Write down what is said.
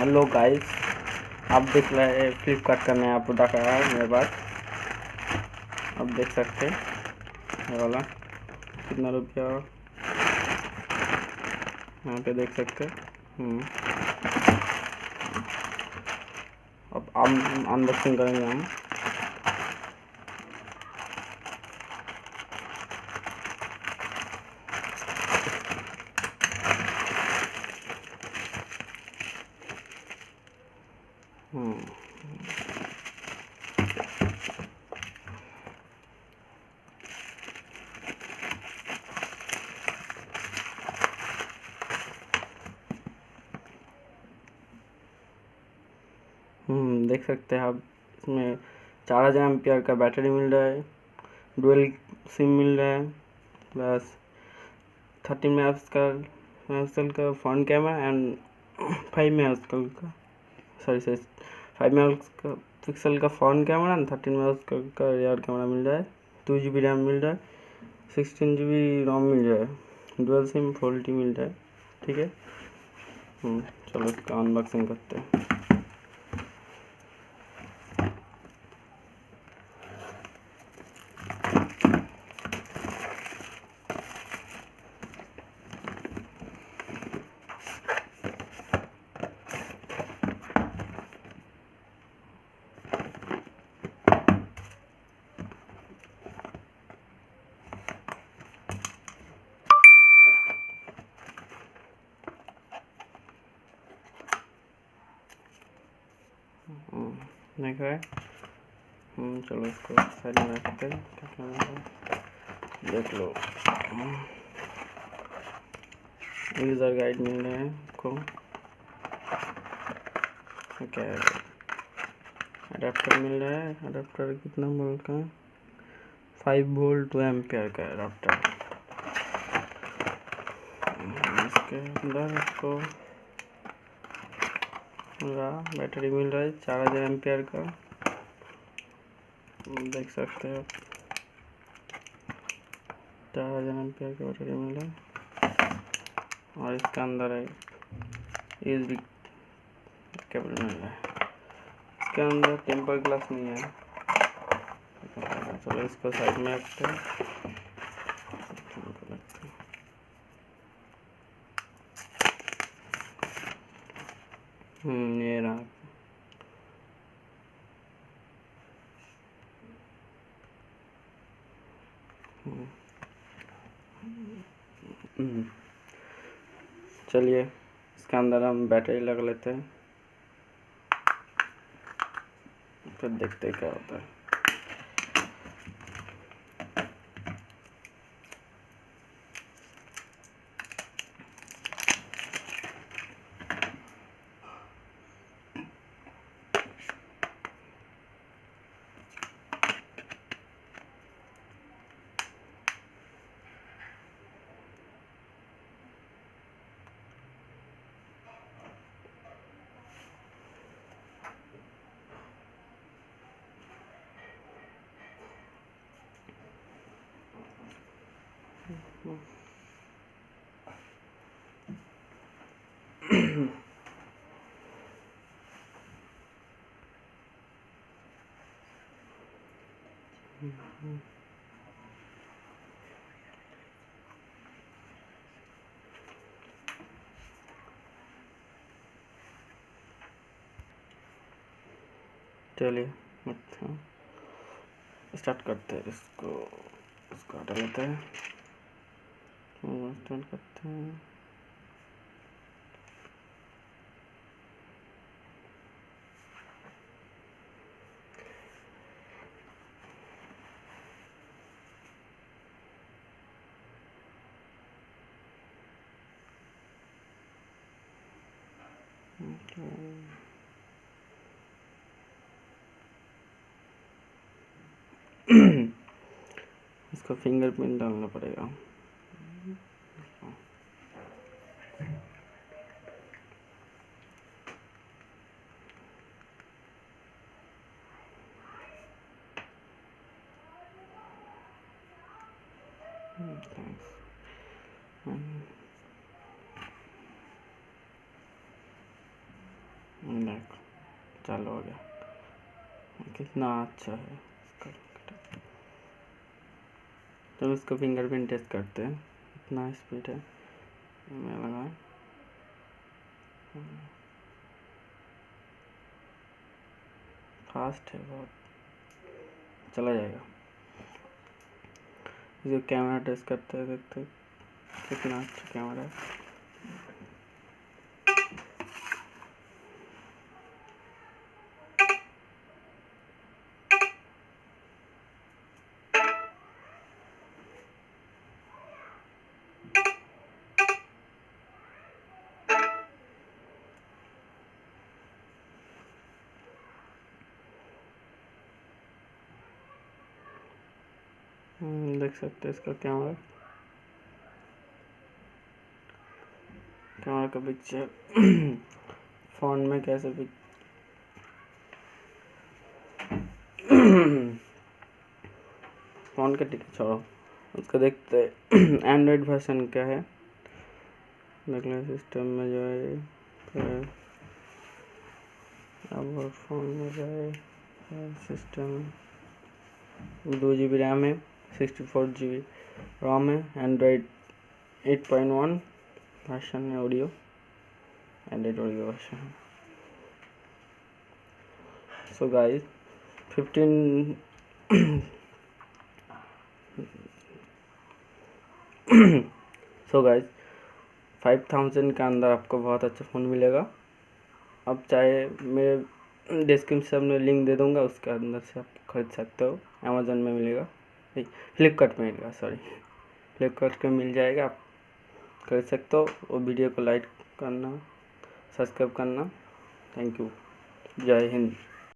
Hello guys, आप देख रहे हैं फ्लिपकार्ट का नया प्रोडक्ट आया है मेरे पास। आप देख सकते हैं ये वाला कितना रुपया, यहाँ पे देख सकते हैं। अब अनबॉक्सिंग करेंगे हम। देख सकते हैं आप, इसमें 4000 एम्पियर का बैटरी मिल रहा है, डुअल सिम मिल रहा है, प्लस 13 मेगापिक्सल का फ्रंट कैमरा एंड 5 मेगापिक्सल का 5 मेगापिक्सल का फ्रंट कैमरा एंड 13 मेगापिक्सल का रियर कैमरा मिल रहा है। 2 GB रैम मिल रहा है, 16 GB रोम मिल रहा है, डुअल सिम 4G मिल रहा है। ठीक है, चलो इसका अनबॉक्सिंग करते हैं। देख रहे हैं, चलो इसको साइड में रखते हैं। देख लो, यूज़र गाइड मिल रहे हैं आपको। क्या है, अडेप्टर मिल रहा है। अडेप्टर कितना वोल्ट का है? 5 वोल्ट 2 एम्पियर का अडेप्टर। इसके अंदर आपको बैटरी मिल रहा है 4000 एम्पियर का, देख सकते हो। 4000 एम्पियर का बैटरी मिल रहा है और इसके अंदर है USB केबल मिल रहा है। इसके अंदर टेम्पर ग्लास नहीं है। चलो इसको साइड में रखते हैं। ये रहा। चलिए इसके अंदर हम बैटरी लग लेते हैं, फिर देखते हैं क्या होता है। चलिए अच्छा स्टार्ट करते हैं। इसको हटा लेते हैं, स्टार्ट करते हैं। इसका फिंगरप्रिंट डालना पड़ेगा। देखो चालू हो गया, कितना अच्छा है। तो इसको फिंगरप्रिंट टेस्ट करते हैं, इतना स्पीड है। मैं लगाएं, फास्ट है बहुत, चला जाएगा। जो कैमरा टेस्ट करते हैं, देखते हैं कितना अच्छा कैमरा है। देख सकते हैं इसका कैमरा का पिक्चर फ़ोन में कैसे फ़ोन का टिकट छोड़ो, उसको देखते एंड्रॉयड वर्जन क्या है। देखने सिस्टम में जाए, फिर अब फ़ोन में जाए, सिस्टम 2 GB रैम है, 64 GB रोम है, एंड्रॉयड 8.1 वर्जन है, ऑडियो एंड्रॉयड ऑडियो वर्जन है। सो गाइस 15 सो गाइस 5000 के अंदर आपको बहुत अच्छा फ़ोन मिलेगा। आप चाहे मेरे डिस्क्रिप्शन में लिंक दे दूँगा, उसके अंदर से आप खरीद सकते हो। अमेज़न में मिलेगा, फ्लिपकार्ट में मिलेगा, सॉरी फ्लिपकार्ट में मिल जाएगा, आप खरीद सकते हो। और वीडियो को लाइक करना, सब्सक्राइब करना। थैंक यू, जय हिंद।